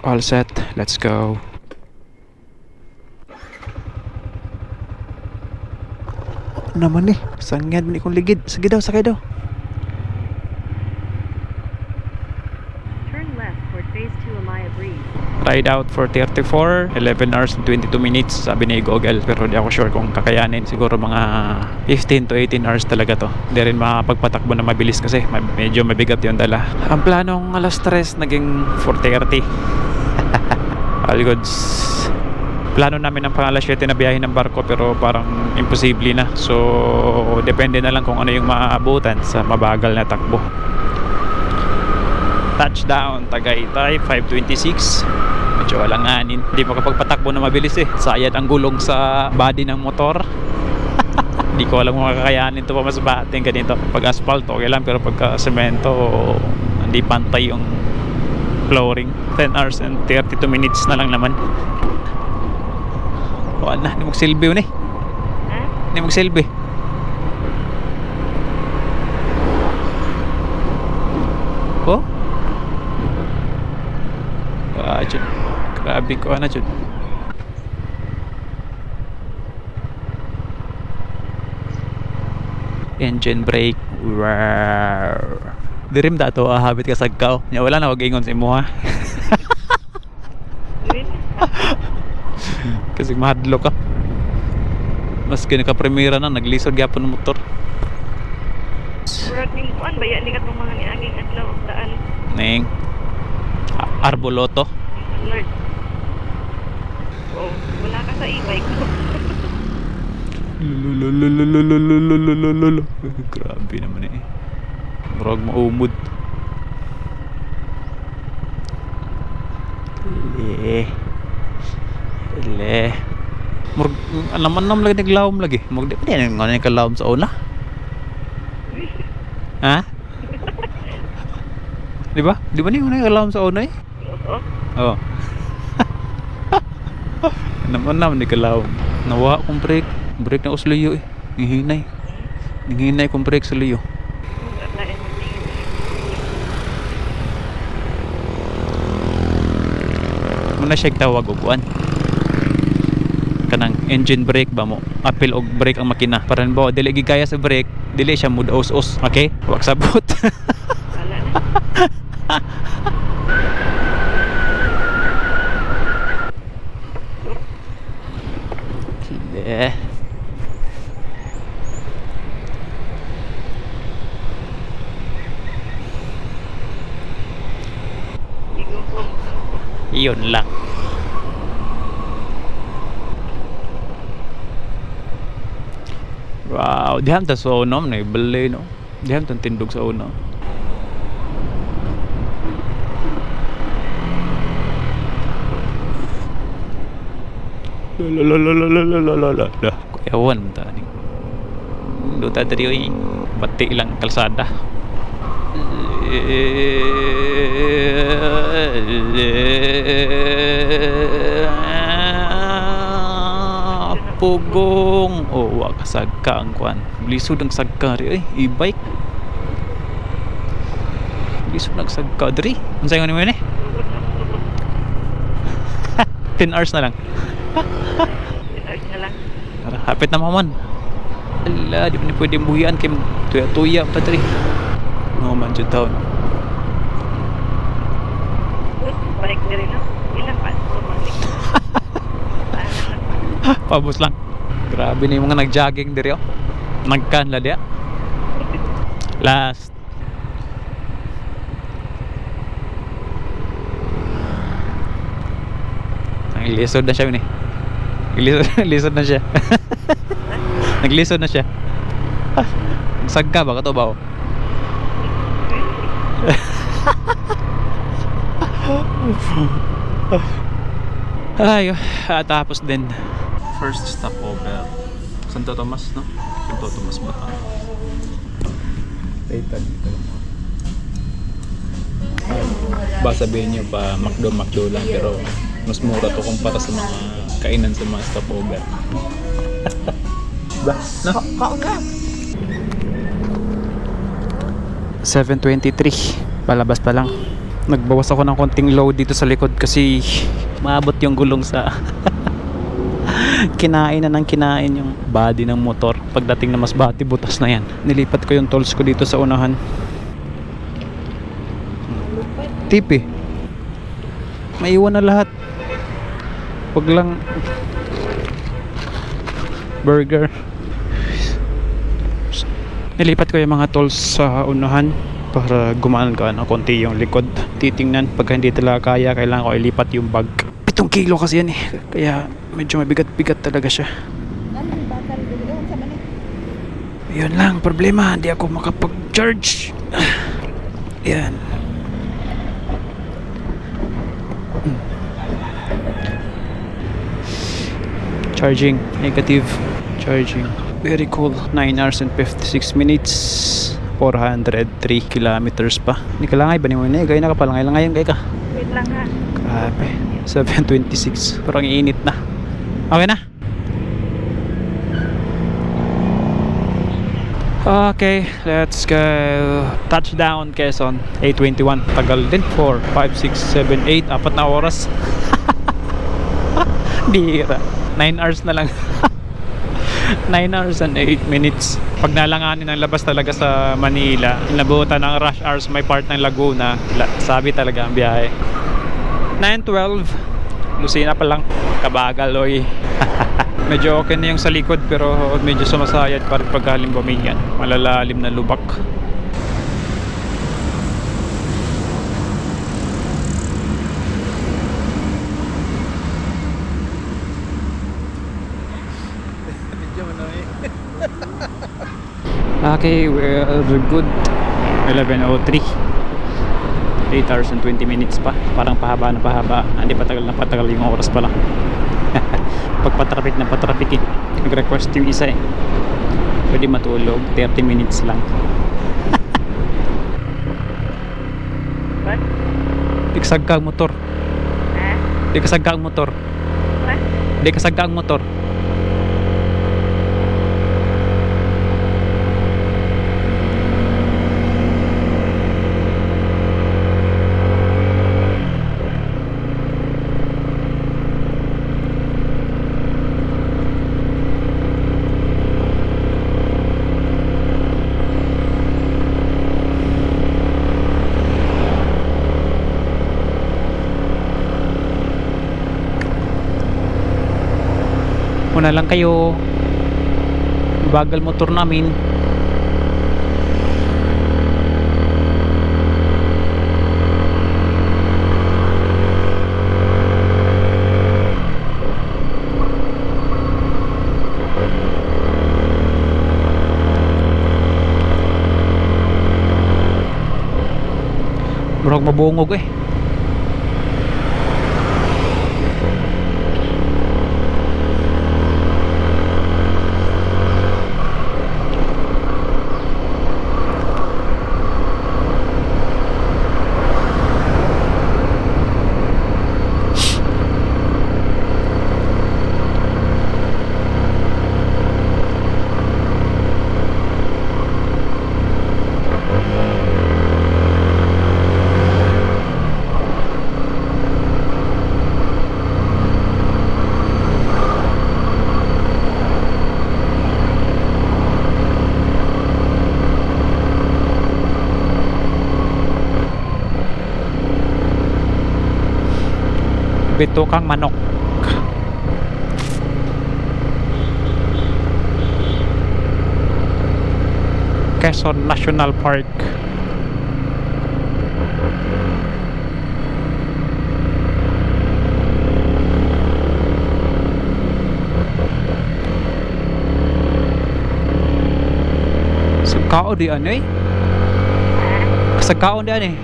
All set, let's go. Ano naman sangyan ni kong ligid. Sige daw, sakay daw. Turn left toward phase 2 Amaya Breeze. Ride out for 34, 11 hours and 22 minutes sabi ni Google, pero di ako sure kung kakayanin. Siguro mga 15 to 18 hours talaga to. Hindi rin makapagpatakbo na mabilis kasi medyo mabigat yung dala. Ang planong alas 3 naging 4:30. All goods. Plano namin ng pang alas 7 na biyahe ng barko, pero parang imposible na. So depende na lang kung ano yung maabutan sa mabagal na takbo. Touchdown Tagaytay 5:26. Medyo alanganin, hindi makapagpatakbo na mabilis sayad ang gulong sa body ng motor. Hindi ko alam kung makakayanin ito pa mas bating ganito. Pag asphalt okay lang, pero pagka semento hindi pantay yung flooring. 10 hours and 32 minutes na lang naman. Wala na, hindi magsilbi yun hindi magsilbi. Oh? Jud. Grabe ko na jud. Engine brake. Wow. Dirim dato habit ka sagkaw. Nya wala na wag ingon sa imo ha. Kasi mahadlo ka. Mas ka premiera na naglisod gyapon ng motor. Murag ning kuan baya ni katong mga niaging adlaw daan. Ning Arboloto. Lord. Oh, wala ka sa e-bike ko. Grabe naman Murag maumod. Murag naman lagi naglawom lagi. Murag di nga naglawom sa una. Ha? Di ba? Di ba niyo naglawom sa una Oo. Naman naglawom. Nawa kong brake. Brake na usluyo Ninghinay. Ninghinay kong brake sa luyo. Muna siya tawag og kuan. Kanang engine brake ba mo? Apil og brake ang makina. Para ba dili gigaya sa brake, dili siya mud os. Okay? Wag sabot. Wala na. Iyon lang. Wow, dihan ta sa unom na ibali no. Dihan ta tindog sa uno. La. Kuyawan ta ni. Duta diri bati lang kalsada. Pugong wa kasagka ang kuan. Lisod ang sagka ri e-bike. Lisod ang sagka diri. Unsa yung ni 10 hours na lang. 10 hours na lang. Hapit na mamon. Ala, di man pwede buhian kay tuya-tuya pa diri. No man jud taon. Balik diri no. Ilang pa bumalik. Pabos lang. Grabe na yung mga nag-jogging diri Nagkan la dia. Last. Naglisod na siya Lisod na siya. Naglisod na siya. Sagka ba kato ba? Ay, tapos din first stopover Santo Tomas, no? Santo Tomas ba? Ba sabihin nyo pa McDo lang, pero mas mura to kumpara sa mga kainan sa mga stopover. Ba? No? Kaon na. 7:23 palabas pa lang. Nagbawas ako ng konting load dito sa likod kasi maabot yung gulong sa kinain na ng kinain yung body ng motor. Pagdating na Masbate, butas na yan. Nilipat ko yung tools ko dito sa unahan. Tipi. Maiwan na lahat. Wag lang burger. Nilipat ko yung mga tools sa unahan para gumaan ng konti yung likod. Titingnan pagka hindi talaga kaya, kailangan ko ilipat yung bag. 7 kilo kasi yan eh, kaya medyo mabigat-bigat talaga siya. Yun lang problema, hindi ako makapag-charge. Yan. Charging, negative. Charging, very cool. 9 hours and 56 minutes, 403 kilometers pa. Hindi ka langay ba ni mo na? Gaya na ka pa, langay ngayon ka. Wait lang ha. Grabe, 7:26. Parang iinit na. Okay na? Okay, let's go. Touchdown Quezon, 8:21. Tagal din, 4, 5, 6, 7, 8, 4 na oras. Bihira. 9 hours na lang. 9 hours and 8 minutes. Pag nalanganin ang labas talaga sa Manila, inabutan ng rush hours, may part ng Laguna, sabi talaga ang biyahe. 9:12, Lucena pa lang. Kabagal oy. Medyo okay na yung sa likod pero medyo sumasayad pa rin pagkaling bumingan. Malalalim na lubak. Okay, we're good. 11:03. 8 hours and 20 minutes pa. Parang pahaba na pahaba. Hindi patagal na patagal yung oras pa lang. Pagpatraffic na patraffic eh. Nag-request yung isa eh. Pwede matulog. 30 minutes lang. What? Di kasagka ang motor. Ha? Di kasagka ang motor. What? Di kasagka ang motor. Una lang kayo, bagal motor namin. Murag mabungog eh. Bitukang manok. Quezon National Park. Sagkao di ano eh? Sagkao di ano eh?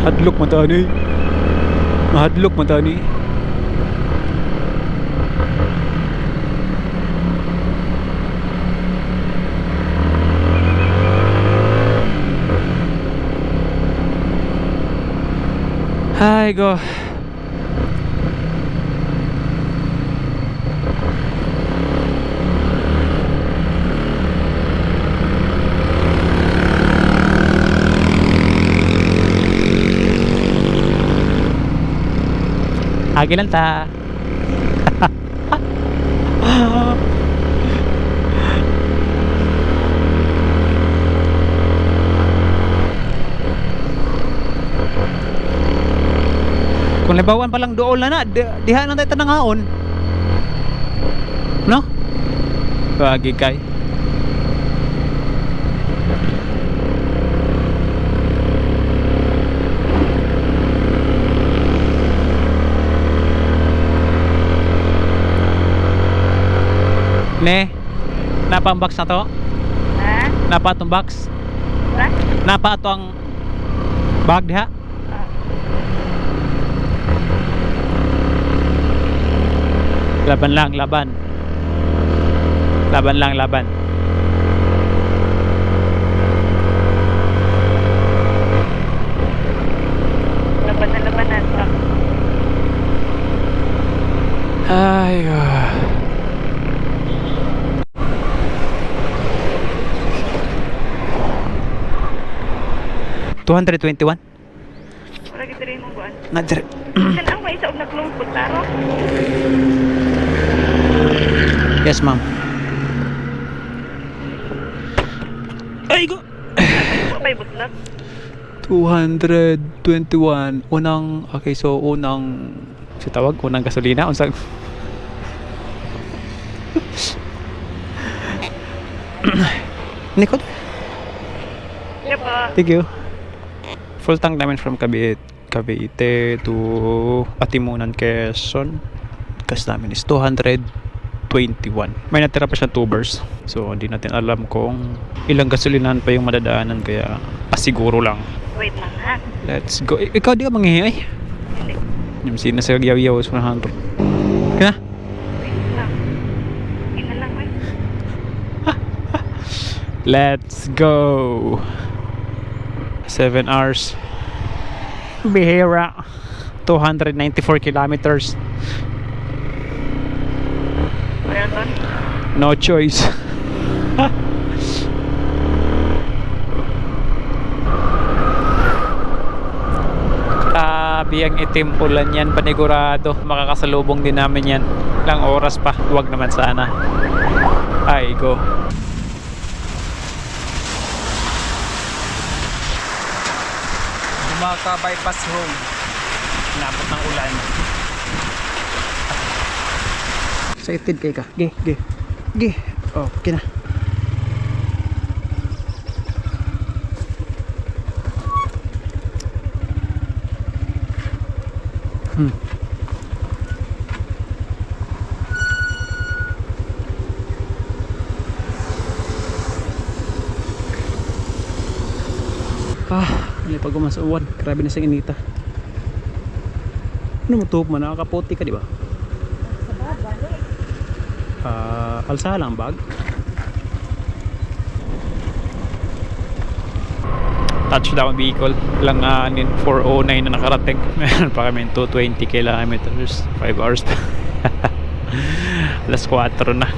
Hadlok matani. Mahadlok matani. Hi go. Agi lang ta. Kung libawan pa lang doon na diha lang tayo tanangaon. No? Bagi kay. Ne, napa ang box na to? Ha? Napa itong box? Ba? Napa ito ang bag diha? Laban lang, laban. Laban lang, laban. Laban na labanan. Ay, 221. Wala kita rin mong buwan. Nadre. Saan ang may isa og naglungkot taro? Yes, ma'am. Ay, go. Wala pa'y butlak. 221. Unang, okay, so unang, si tawag, unang gasolina. Unsang, Nikot. Yeah pa. Thank you. Full tank namin from Cavite to Atimunan, Quezon. Gas namin is 221. May natira pa siya tubers. So hindi natin alam kung ilang gasolinahan pa yung madadaanan, kaya pasiguro lang. Wait lang ha. Let's go. Ikaw di ka manghihi. Hindi. Yung sinasagyaw-yaw sa 100. Kaya? Wait lang. Hindi na lang eh. Let's go. 7 hours. Bihira. 294 kilometers. Kaya ton. No choice. Grabe ang itim ulan yan, panigurado. Makakasalubong din namin yan. Ilang oras pa. Huwag naman sana. Ay, go. Maka-bypass road. Inabot ng ulan. Excited kay ka. Ge, ge. Ge. Okay na. Hindi pa gumasuwan. Grabe na siyang inita. Ano mo to? Nakakaputi ka, di ba? Alsa lang bag. Touchdown vehicle. Lang 409 na nakarating. Meron pa kami 220 kilometers. 5 hours pa. Alas 4 na.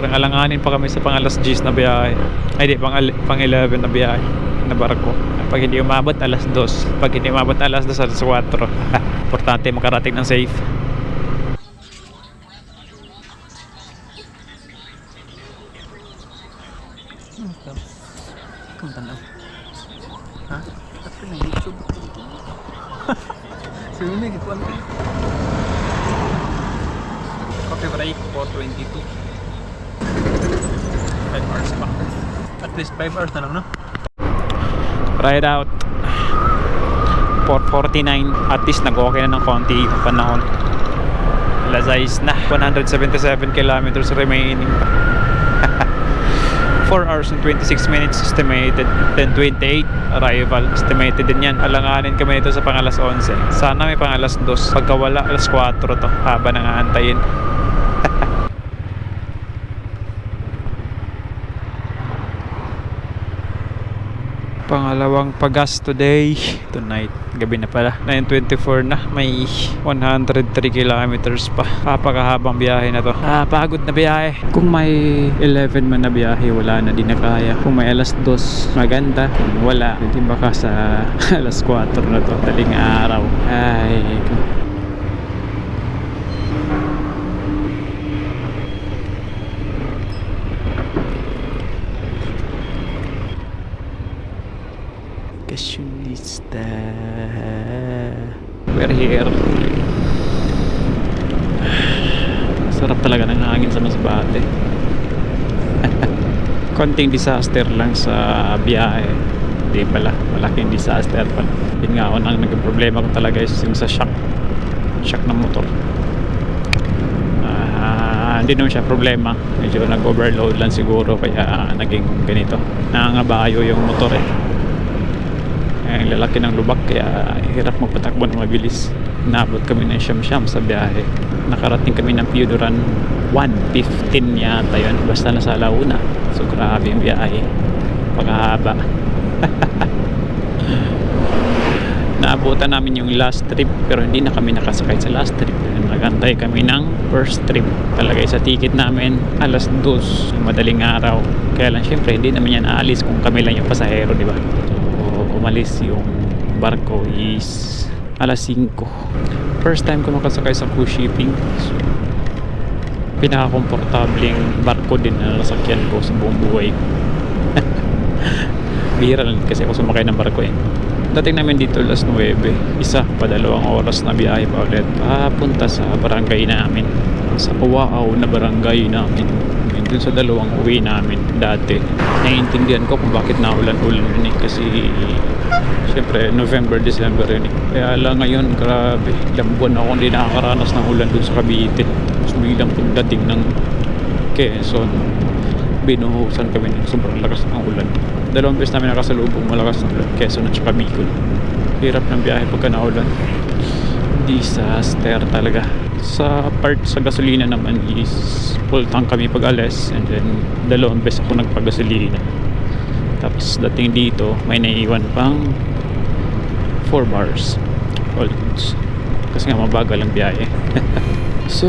Parang alanganin pa kami sa pang alas 10 na biyahe. Ay di, pang 11 na biyahe na barko. Pag hindi umabot alas 2. Pag hindi umabot alas 2, alas 4. Importante makarating ng safe. Kung tanaw. Ha? At na YouTube. Sabi mo ito ano? Coffee break 4:22. 5 hours pa. At least 5 hours na lang, no? Ride out 4:49. At least nag-okay na ng konti yung panahon. Alas 6 na. 177 kilometers remaining. 4 hours and 26 minutes estimated. Then 28 arrival estimated din yan. Alanganin kami nito sa pang alas 11. Sana may pang alas 2. Pagka wala alas 4 to. Haba nang aantayin. Pangalawang pagas today. Tonight. Gabi na pala. 9:24 na. May 103 kilometers pa. Papakahabang biyahe na to. Pagod na biyahe. Kung may 11 man na biyahe, wala na, di na kaya. Kung may alas 2, maganda. Kung wala, hindi baka sa alas 4 na to. Daling araw. Ay. Bakasyonista. We're here. Sarap talaga ng hangin sa Masbate. Konting disaster lang sa biyahe. Hindi pala, malaking disaster pala. Yun nga, ang naging problema ko talaga is yung sa shock ng motor. Hindi naman siya problema, medyo nag-overload lang siguro kaya naging ganito. Nangangabayo yung motor ang lalaki ng lubak kaya hirap magpatakbo ng mabilis. Nabot kami ng siyam-siyam sa biyahe. Nakarating kami ng Pioduran 1:15 yata yun, basta nasa Launa. So grabe yung biyahe, pagkahaba. Naabutan namin yung last trip pero hindi na kami nakasakay sa last trip. Nagantay kami ng first trip. Talagay sa ticket namin alas 2 ng madaling araw. Kaya lang syempre hindi naman yan aalis kung kami lang yung pasahero, di ba? So umalis yung barko is alas 5. First time ko makasakay sa cruise shipping. So, pinaka-komportabling barko din na nasakyan ko sa buong buhay. Bihira lang kasi ako sumakay ng barko Dating namin dito alas 9, isa pa 2 oras na biyahe pa ulit papunta sa barangay namin, sa Uwaaw na barangay namin. Dun sa 2 uwi namin dati. Naiintindihan ko kung bakit naulan-ulan yun kasi syempre November, December yun Kaya lang ngayon, grabe, ilang buwan ako hindi nakakaranas ng ulan dun sa Cavite. Tapos biglang pagdating ng Quezon, binuhusan kami ng sobrang lakas ng ulan. 2 beses namin nakasalubong malakas ng ulan, Quezon at saka Bicol. Hirap ng biyahe pagka naulan. Disaster talaga. Sa part sa gasolina naman is full tank kami pag alis, and then 2 beses ako nagpagasolina. Tapos dating dito may naiiwan pang 4 bars. All goods. Kasi nga mabagal ang biyahe. So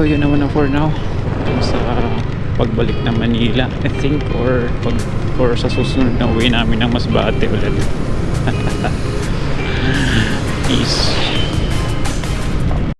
yun naman na for now. Sa pagbalik na Manila, I think, or sa susunod na uwi namin ng Masbate ulit. Peace.